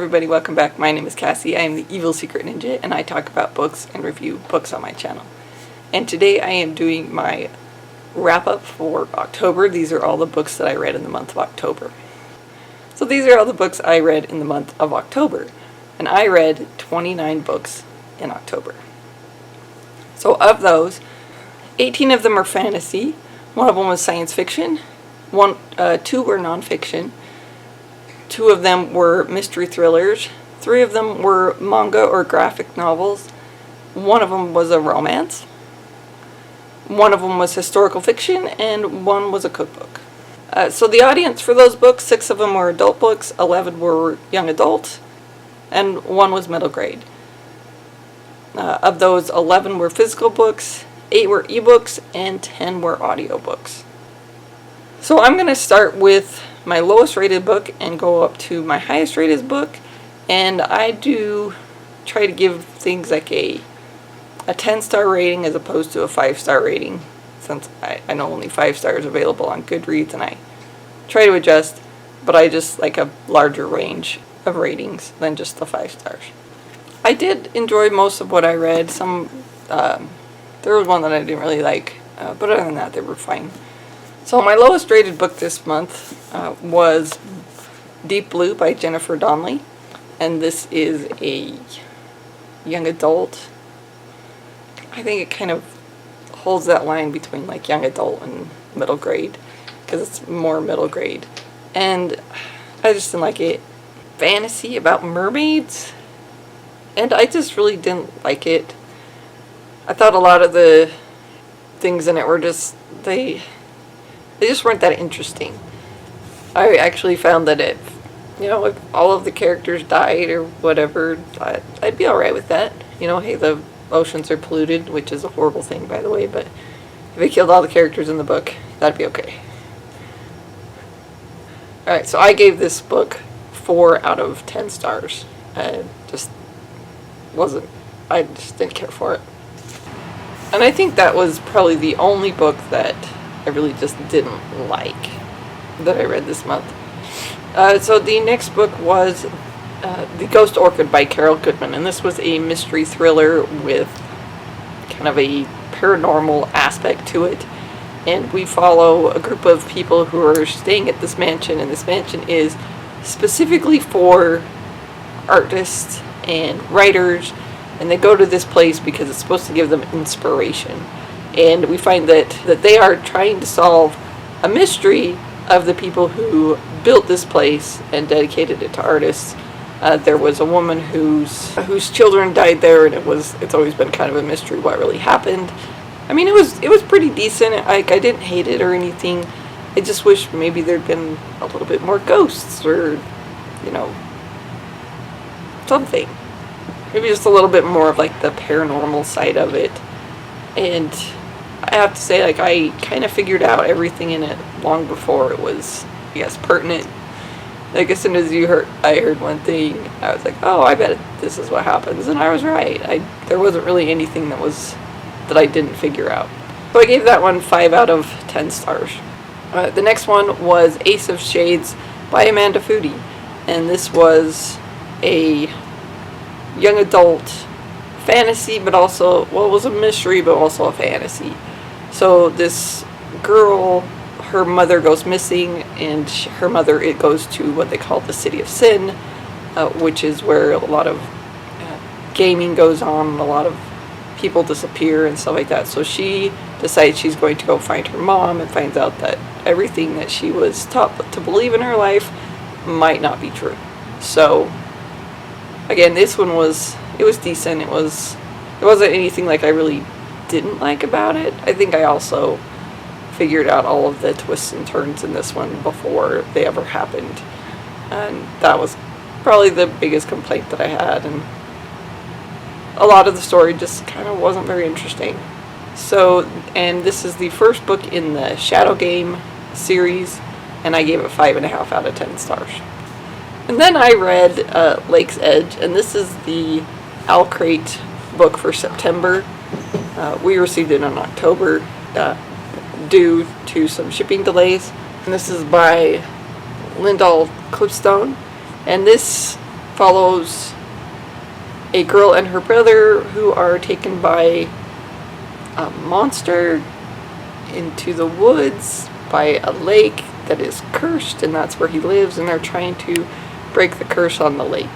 everybody, welcome back. My name is Cassie. I am the Evil Secret Ninja, and I talk about books and review books on my channel. And today I am doing my wrap-up for October. These are all the books that I read in the month of October. So these are all the books I read in the month of October. And I read 29 books in October. So of those, 18 of them are fantasy. One of them was science fiction. Two were nonfiction. 2 of them were mystery thrillers. 3 of them were manga or graphic novels. 1 of them was a romance. 1 of them was historical fiction, and 1 was a cookbook. So the audience for those books, 6 of them were adult books, 11 were young adult, and 1 was middle grade. Of those, 11 were physical books, 8 were ebooks, and 10 were audiobooks. So I'm going to start with my lowest rated book and go up to my highest rated book, and I do try to give things like a 10-star rating as opposed to a 5-star rating, since I know only 5 stars available on Goodreads, and I try to adjust, but I just like a larger range of ratings than just the 5 stars. I did enjoy most of what I read. There was one that I didn't really like, but other than that they were fine. So my lowest rated book this month was Deep Blue by Jennifer Donelly, and this is a young adult. I think it kind of holds that line between like young adult and middle grade, because it's more middle grade, and I just didn't like it. Fantasy about mermaids, and I just really didn't like it. I thought a lot of the things in it were just, they just weren't that interesting. I actually found that if all of the characters died or whatever, I'd be alright with that. Hey, the oceans are polluted, which is a horrible thing, by the way, but if they killed all the characters in the book, that'd be okay. Alright, so I gave this book 4 out of 10 stars. I just didn't care for it. And I think that was probably the only book that I really just didn't like that I read this month. So the next book was The Ghost Orchid by Goodman, and this was a mystery thriller with kind of a paranormal aspect to it. And we follow a group of people who are staying at this mansion, and this mansion is specifically for artists and writers, and they go to this place because it's supposed to give them inspiration. And we find that they are trying to solve a mystery of the people who built this place and dedicated it to artists. There was a woman whose children died there, and it's always been kind of a mystery what really happened. I mean, it was pretty decent. I didn't hate it or anything. I just wish maybe there'd been a little bit more ghosts, or something. Maybe just a little bit more of like the paranormal side of it. And I have to say, like, I kind of figured out everything in it long before it was, I guess, pertinent. Like, as soon as I heard one thing, I was like, oh, I bet this is what happens, and I was right. There wasn't really anything that I didn't figure out. So I gave that one 5 out of 10 stars. The next one was Ace of Shades by Amanda Foody, and this was a young adult fantasy, but also, well, it was a mystery, but also a fantasy. So this girl, her mother goes missing, and it goes to what they call the City of Sin, which is where a lot of gaming goes on, and a lot of people disappear and stuff like that. So she decides she's going to go find her mom, and finds out that everything that she was taught to believe in her life might not be true. So again, this one was decent. It wasn't anything like I really didn't like about it. I think I also figured out all of the twists and turns in this one before they ever happened, and that was probably the biggest complaint that I had. And a lot of the story just kind of wasn't very interesting. So, and this is the first book in the Shadow Game series, and I gave it 5.5 out of 10 stars. And then I read Lakesedge, and this is the Owl Crate book for September. We received it in October due to some shipping delays. And this is by Lyndall Clipstone. And this follows a girl and her brother who are taken by a monster into the woods by a lake that is cursed, and that's where he lives, and they're trying to break the curse on the lake.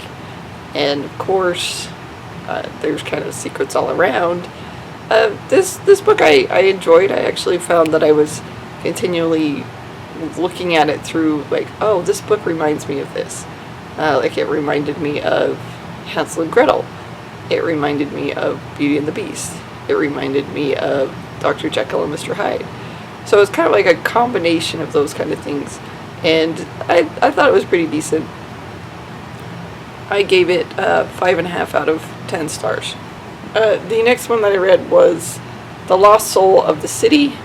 And of course, there's kind of secrets all around. This book I enjoyed. I actually found that I was continually looking at it through, like, oh, this book reminds me of this. Like, it reminded me of Hansel and Gretel. It reminded me of Beauty and the Beast. It reminded me of Dr. Jekyll and Mr. Hyde. So it's kind of like a combination of those kind of things. And I thought it was pretty decent. I gave it 5.5 out of 10 stars. The next one that I read was The Lost Soul of the City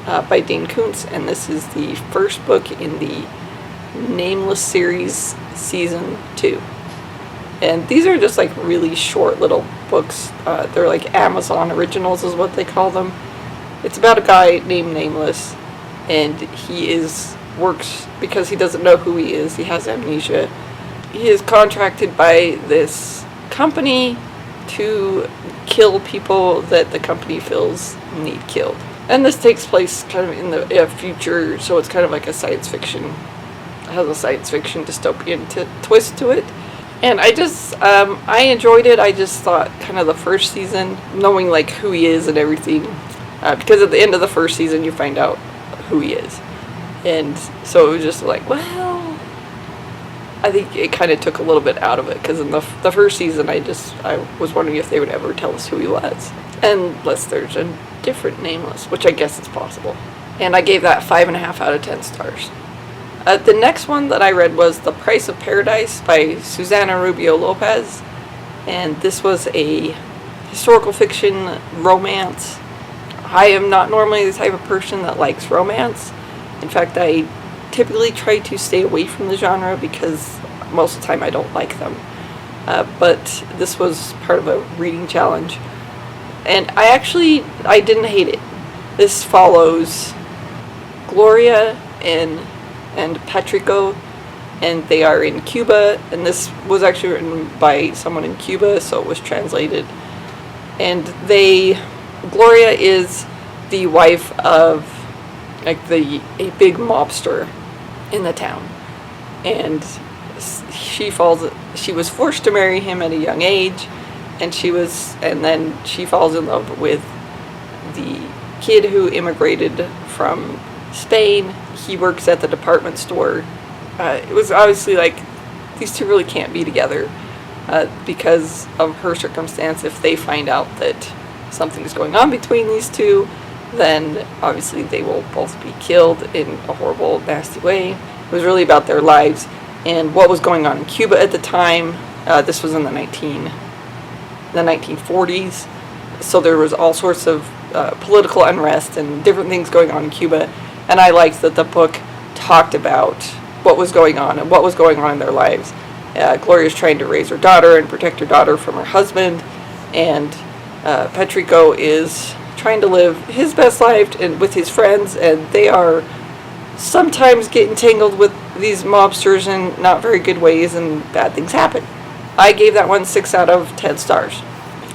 by Dane Koontz, and this is the first book in the Nameless series, Season 2. And these are just like really short little books. They're like Amazon originals is what they call them. It's about a guy named Nameless, and he works because he doesn't know who he is. He has amnesia. He is contracted by this company to kill people that the company feels need killed. And this takes place kind of in the future, so it's kind of like a science fiction. It has a science fiction dystopian twist to it. And I enjoyed it. I just thought kind of the first season, knowing like who he is and everything, because at the end of the first season you find out who he is. And so it was just like, well, I think it kind of took a little bit out of it, because in the first season I was wondering if they would ever tell us who he was. Unless there's a different Nameless, which I guess is possible. And I gave that 5.5 out of 10 stars. The next one that I read was The Price of Paradise by Susana Rubio Lopez. And this was a historical fiction romance. I am not normally the type of person that likes romance. In fact, I typically try to stay away from the genre because most of the time I don't like them. But this was part of a reading challenge. And I didn't hate it. This follows Gloria and Patrico, and they are in Cuba, and this was actually written by someone in Cuba, so it was translated. And Gloria is the wife of like a big mobster in the town, and she was forced to marry him at a young age, and then she falls in love with the kid who immigrated from Spain. He works at the department store. It was obviously like, these two really can't be together because of her circumstance. If they find out that something's going on between these two, then obviously they will both be killed in a horrible, nasty way. It was really about their lives and what was going on in Cuba at the time. This was in the 1940s, so there was all sorts of political unrest and different things going on in Cuba, and I liked that the book talked about what was going on and what was going on in their lives. Gloria's trying to raise her daughter and protect her daughter from her husband, and Patrico is trying to live his best life and with his friends, and they are sometimes getting tangled with these mobsters in not very good ways, and bad things happen. I gave that one 6 out of 10 stars.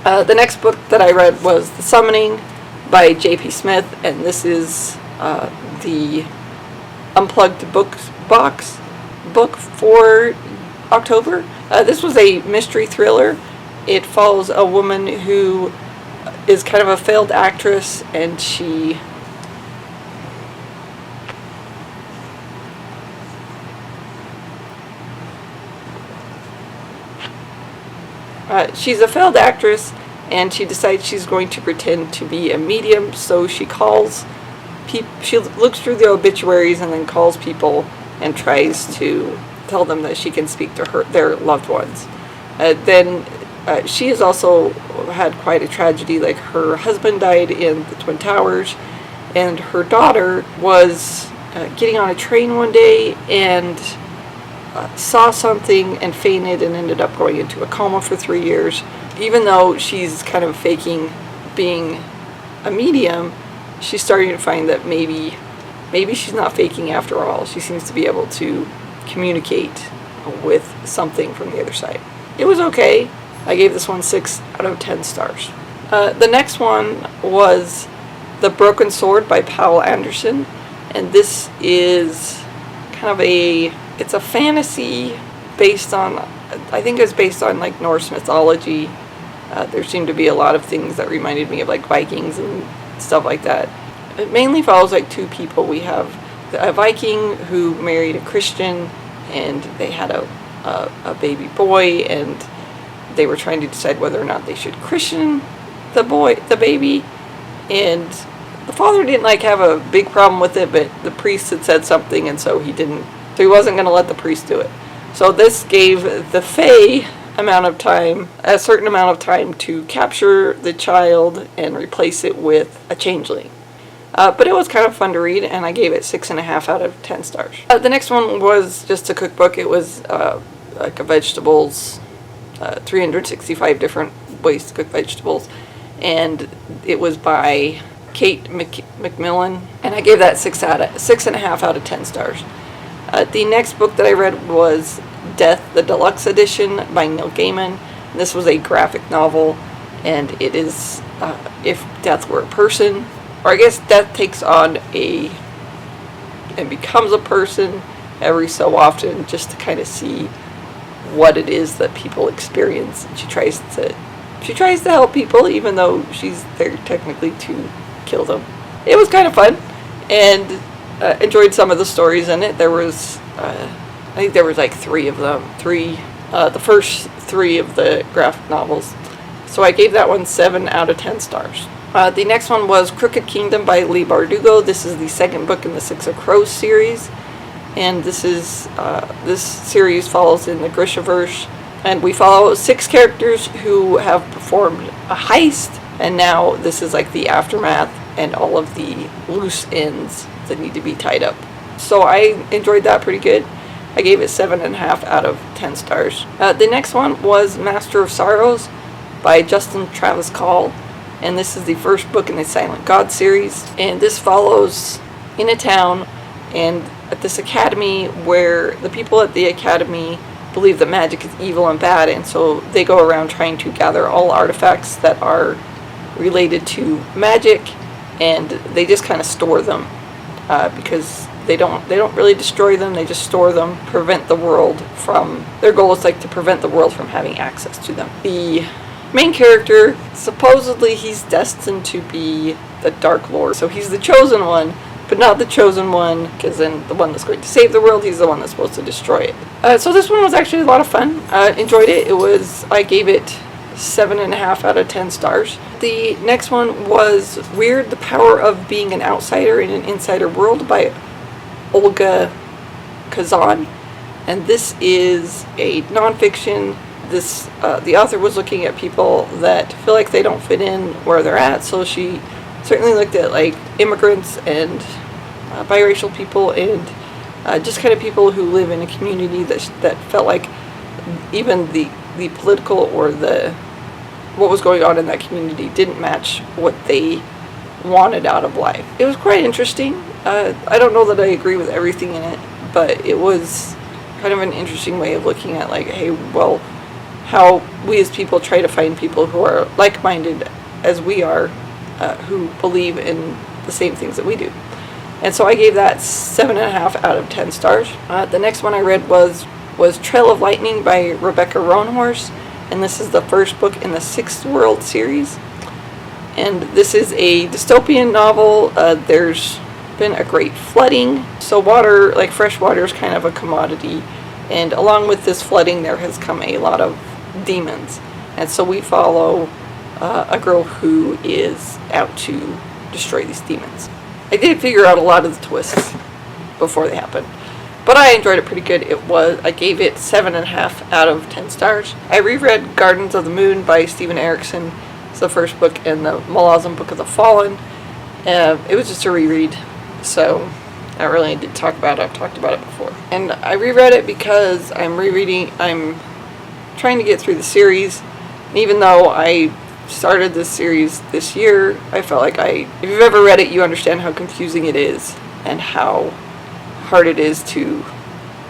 The next book that I read was The Summoning by J.P. Smith, and this is the Unplugged box book for October. This was a mystery thriller. It follows a woman who is kind of a failed actress, and she's a failed actress, and she decides she's going to pretend to be a medium, so she looks through the obituaries and then calls people and tries to tell them that she can speak to their loved ones. Then she has also had quite a tragedy. Like, her husband died in the Twin Towers, and her daughter was getting on a train one day and saw something and fainted and ended up going into a coma for 3 years. Even though she's kind of faking being a medium, she's starting to find that maybe she's not faking after all. She seems to be able to communicate with something from the other side. It was okay. I gave this one 6 out of 10 stars. The next one was The Broken Sword by Poul Anderson, and this is kind of it's a fantasy based on, I think it's based on like Norse mythology. There seemed to be a lot of things that reminded me of like Vikings and stuff like that. It mainly follows like two people. We have a Viking who married a Christian, and they had a baby boy, and they were trying to decide whether or not they should Christian the baby, and the father didn't like have a big problem with it, but the priest had said something, and so he wasn't going to let the priest do it. So this gave the Fae a certain amount of time to capture the child and replace it with a changeling. But it was kind of fun to read, and I gave it 6.5 out of 10 stars. The next one was just a cookbook. It was like a vegetables, 365 different ways to cook vegetables, and it was by Kate McMillam, and I gave that 6.5 out of 10 stars. The next book that I read was Death, the Deluxe Edition by Neil Gaiman. This was a graphic novel, and it is if death were a person, or I guess death takes on and becomes a person every so often, just to kind of see what it is that people experience. And she tries to help people, even though she's there technically to kill them. It was kind of fun, and enjoyed some of the stories in it. There was, I think there was like 3 of them. The first 3 of the graphic novels. So I gave that one 7 out of 10 stars. The next one was Crooked Kingdom by Leigh Bardugo. This is the second book in the Six of Crows series, and this series follows in the Grishaverse, and we follow 6 characters who have performed a heist, and now this is like the aftermath and all of the loose ends that need to be tied up. So I enjoyed that pretty good. I gave it 7.5 out of 10 stars. The next one was Master of Sorrows by Justin Travis Call, and this is the first book in the Silent God series, and this follows in a town and at this academy where the people at the academy believe that magic is evil and bad, and so they go around trying to gather all artifacts that are related to magic, and they just kind of store them because they don't really destroy them, they just store them, their goal is like to prevent the world from having access to them. The main character, supposedly he's destined to be the Dark Lord, so he's the chosen one, but not the chosen one, because then the one that's going to save the world, he's the one that's supposed to destroy it. So this one was actually a lot of fun. Enjoyed it. I gave it 7.5 out of 10 stars. The next one was Weird, the Power of Being an Outsider in an Insider World by Olga Khazan, and this is a nonfiction. The author was looking at people that feel like they don't fit in where they're at, so she certainly looked at like immigrants and biracial people and just kind of people who live in a community that felt like even the political or what was going on in that community didn't match what they wanted out of life. It was quite interesting. I don't know that I agree with everything in it, but it was kind of an interesting way of looking at like, hey, well, how we as people try to find people who are like-minded as we are, who believe in the same things that we do. And so I gave that 7.5 out of 10 stars. The next one I read was Trail of Lightning by Rebecca Roanhorse, and this is the first book in the Sixth World series. And this is a dystopian novel. There's been a great flooding, so water, like fresh water, is kind of a commodity. And along with this flooding, there has come a lot of demons. And so we follow a girl who is out to destroy these demons. I did figure out a lot of the twists before they happened, but I enjoyed it pretty good. I gave it 7.5 out of 10 stars. I reread Gardens of the Moon by Stephen Erikson. It's the first book in the Malazan Book of the Fallen. It was just a reread, so I really need to talk about it. I've talked about it before. And I reread it because I'm trying to get through the series. And even though I started this series this year, I felt like if you've ever read it, you understand how confusing it is and how hard it is to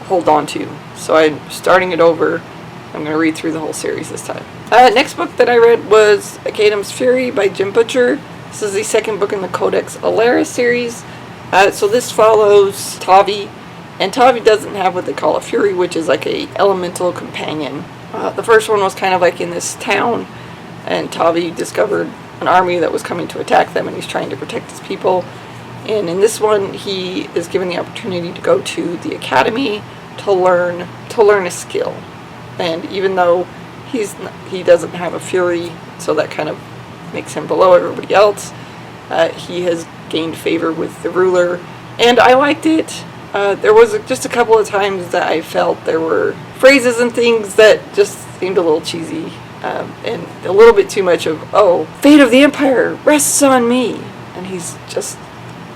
hold on to. So I'm starting it over. I'm going to read through the whole series this time. Next book that I read was Academs Fury by Jim Butcher. This is the second book in the Codex Alera series. So this follows Tavi, and Tavi doesn't have what they call a Fury, which is like a elemental companion. The first one was kind of like in this town, and Tavi discovered an army that was coming to attack them, and he's trying to protect his people. And in this one, he is given the opportunity to go to the academy to learn a skill. And even though he doesn't have a Fury, so that kind of makes him below everybody else, he has gained favor with the ruler, and I liked it. There was just a couple of times that I felt there were phrases and things that just seemed a little cheesy, and a little bit too much of, oh, fate of the empire rests on me, and he's just,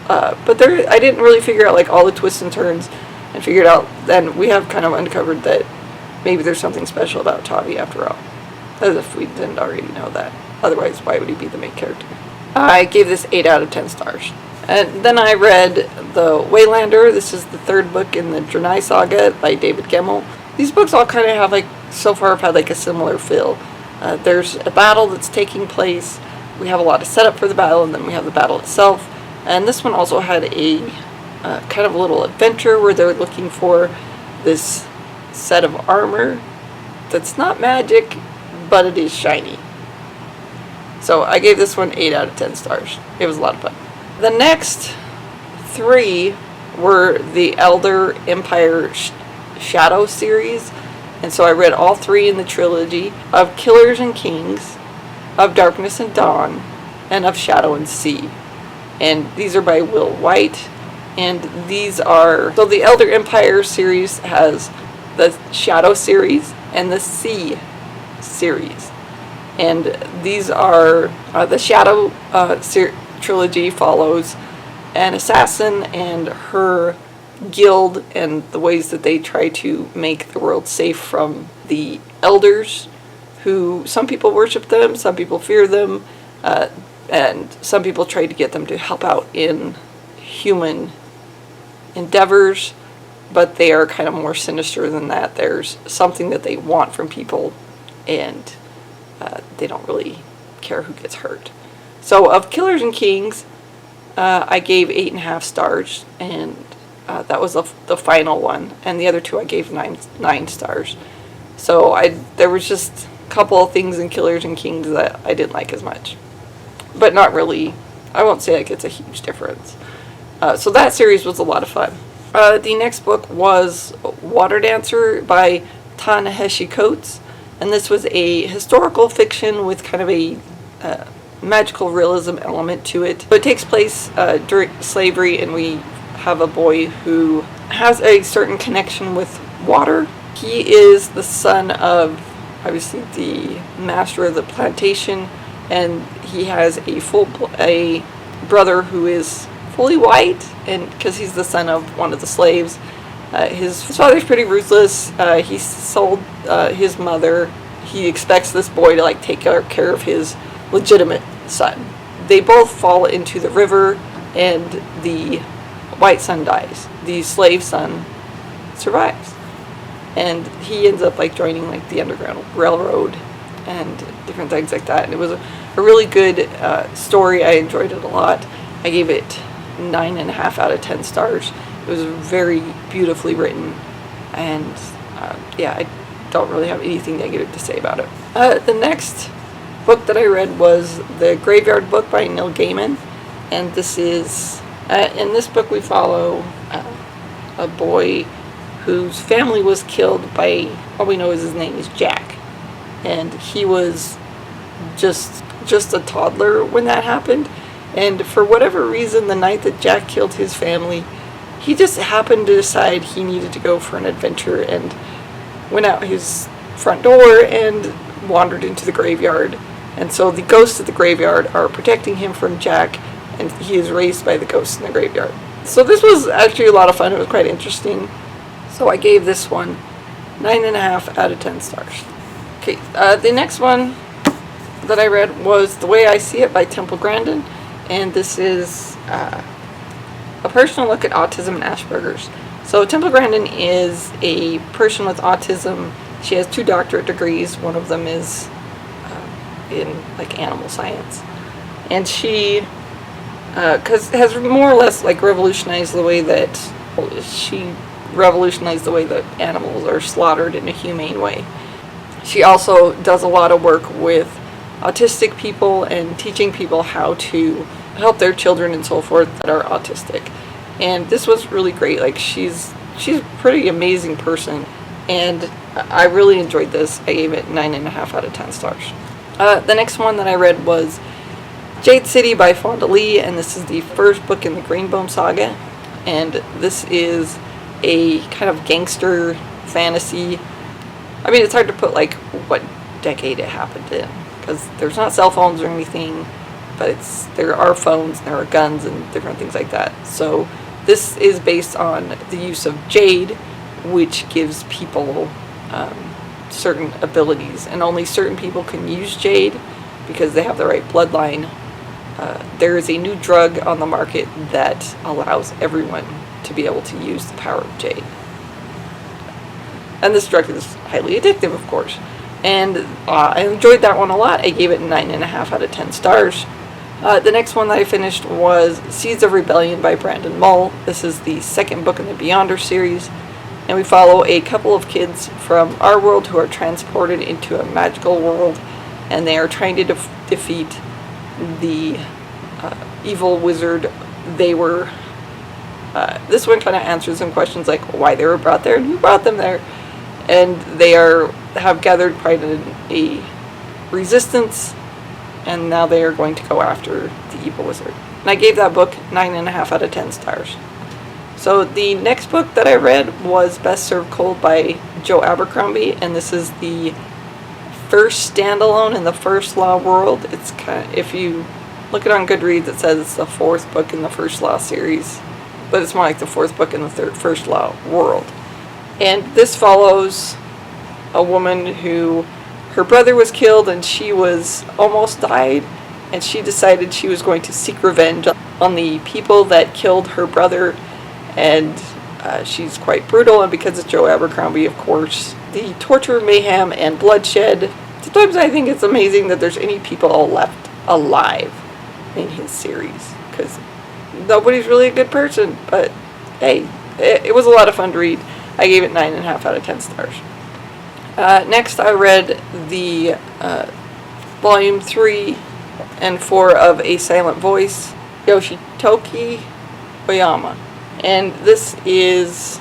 but there, I didn't really figure out like all the twists and turns, and figured out then we have kind of uncovered that maybe there's something special about Tavi after all, as if we didn't already know that. Otherwise, why would he be the main character? I gave this 8 out of 10 stars. And then I read The Walander. This is the third book in the Drenai saga by David Gemmell. These books all kind of have like, so far have had like a similar feel. There's a battle that's taking place. We have a lot of setup for the battle, and then we have the battle itself. And this one also had a kind of a little adventure where they're looking for this set of armor that's not magic, but it is shiny. So I gave this one 8 out of 10 stars. It was a lot of fun. The next 3 were the Elder Empire Shadow series. And so I read all 3 in the trilogy of Killers and Kings, of Darkness and Dawn, and of Shadow and Sea. And these are by Will Wight. And these are, so the Elder Empire series has the Shadow series and the Sea series. And these are, the Shadow trilogy follows an assassin and her guild and the ways that they try to make the world safe from the elders, who some people worship them, some people fear them, and some people try to get them to help out in human endeavors, but they are kind of more sinister than that. There's something that they want from people, and they don't really care who gets hurt. So of Killers and Kings, I gave 8.5 stars, and that was the final one. And the other 2 I gave 9 stars. So there was just a couple of things in Killers and Kings that I didn't like as much. But not really, I won't say like it's a huge difference. So that series was a lot of fun. The next book was Waterdancer by Ta-Nehisi Coates. And this was a historical fiction with kind of a magical realism element to it. So it takes place during slavery, and we have a boy who has a certain connection with water. He is the son of, obviously, the master of the plantation, and he has a brother who is fully white, and because he's the son of one of the slaves. His father's pretty ruthless. He sold his mother. He expects this boy to like take care of his legitimate son. They both fall into the river, and the white son dies. The slave son survives, and he ends up like joining like the Underground Railroad and different things like that. And it was a really good story. I enjoyed it a lot. I gave it 9.5 out of 10 stars. It was very beautifully written, and yeah, I don't really have anything negative to say about it. The next book that I read was The Graveyard Book by Neil Gaiman, and this is, in this book we follow a boy whose family was killed by, all we know is his name is Jack, and he was just a toddler when that happened. And for whatever reason, the night that Jack killed his family, he just happened to decide he needed to go for an adventure, and went out his front door and wandered into the graveyard. And so the ghosts of the graveyard are protecting him from Jack, and he is raised by the ghosts in the graveyard. So this was actually a lot of fun. It was quite interesting. So I gave this one 9.5 out of 10 stars. Okay, the next one that I read was The Way I See It by Temple Granden. And this is a personal look at autism and Asperger's. So Temple Granden is a person with autism. She has 2 doctorate degrees. One of them is in like animal science, and she has more or less like revolutionized the way that animals are slaughtered in a humane way. She also does a lot of work with autistic people and teaching people how to help their children and so forth that are autistic. And this was really great. Like she's a pretty amazing person, and I really enjoyed this. I gave it 9.5 out of 10 stars. The next one that I read was Jade City by Donelly, and this is the first book in the Greenbone saga. And this is a kind of gangster fantasy. I mean, it's hard to put like what decade it happened in, because there's not cell phones or anything, but there are phones, and there are guns and different things like that. So this is based on the use of jade, which gives people certain abilities, and only certain people can use jade because they have the right bloodline. There is a new drug on the market that allows everyone to be able to use the power of jade. And this drug is highly addictive, of course. And I enjoyed that one a lot. I gave it 9.5 out of 10 stars. The next one that I finished was Seeds of Rebellion by Brandon Mull. This is the second book in the Beyonder series. And we follow a couple of kids from our world who are transported into a magical world. And they are trying to defeat the evil wizard. This one kind of answers some questions like why they were brought there and who brought them there. And they have gathered quite a resistance, and now they are going to go after the evil wizard. And I gave that book 9.5 out of 10 stars. So the next book that I read was Best Served Cold by Joe Abercrombie, and this is the first standalone in the First Law world. It's kind of, if you look it on Goodreads, it says it's the 4th book in the First Law series, but it's more like the 4th book in the First Law world. And this follows a woman who, her brother was killed and she was almost died, and she decided she was going to seek revenge on the people that killed her brother. And she's quite brutal, and because it's Joe Abercrombie, of course, the torture, mayhem, and bloodshed. Sometimes I think it's amazing that there's any people left alive in his series, because nobody's really a good person. But hey, it was a lot of fun to read. I gave it 9.5 out of 10 stars. Next, I read the volume 3 and 4 of A Silent Voice, Yoshitoki Oyama. And this is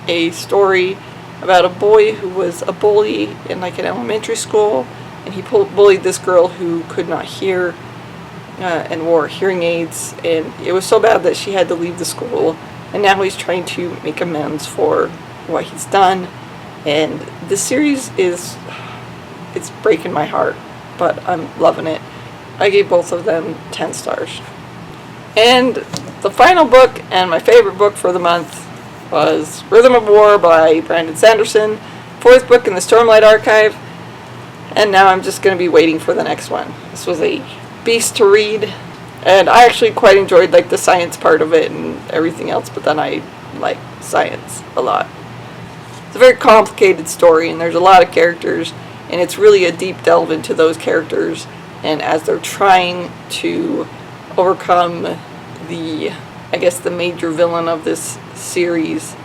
a story about a boy who was a bully in like an elementary school, and he bullied this girl who could not hear and wore hearing aids, and it was so bad that she had to leave the school, and now he's trying to make amends for what he's done. And this series it's breaking my heart, but I'm loving it. I gave both of them 10 stars. And the final book, and my favorite book for the month, was Rhythm of War by Brandon Sanderson, 4th book in the Stormlight Archive, and now I'm just going to be waiting for the next one. This was a beast to read, and I actually quite enjoyed like the science part of it and everything else, but then I like science a lot. It's a very complicated story, and there's a lot of characters, and it's really a deep delve into those characters, and as they're trying to overcome the major villain of this series.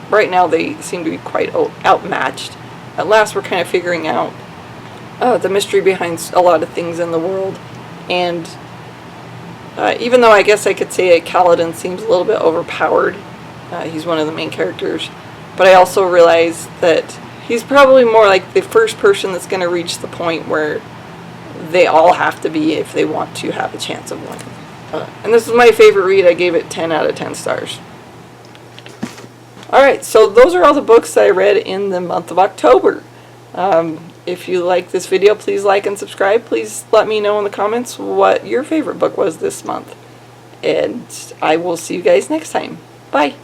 Right now they seem to be quite outmatched. At last we're kind of figuring out the mystery behind a lot of things in the world, and even though I guess I could say Kaladin seems a little bit overpowered, he's one of the main characters, but I also realize that he's probably more like the first person that's going to reach the point where they all have to be if they want to have a chance of winning. And this is my favorite read. I gave it 10 out of 10 stars. Alright, so those are all the books that I read in the month of October. If you like this video, please like and subscribe. Please let me know in the comments what your favorite book was this month. And I will see you guys next time. Bye.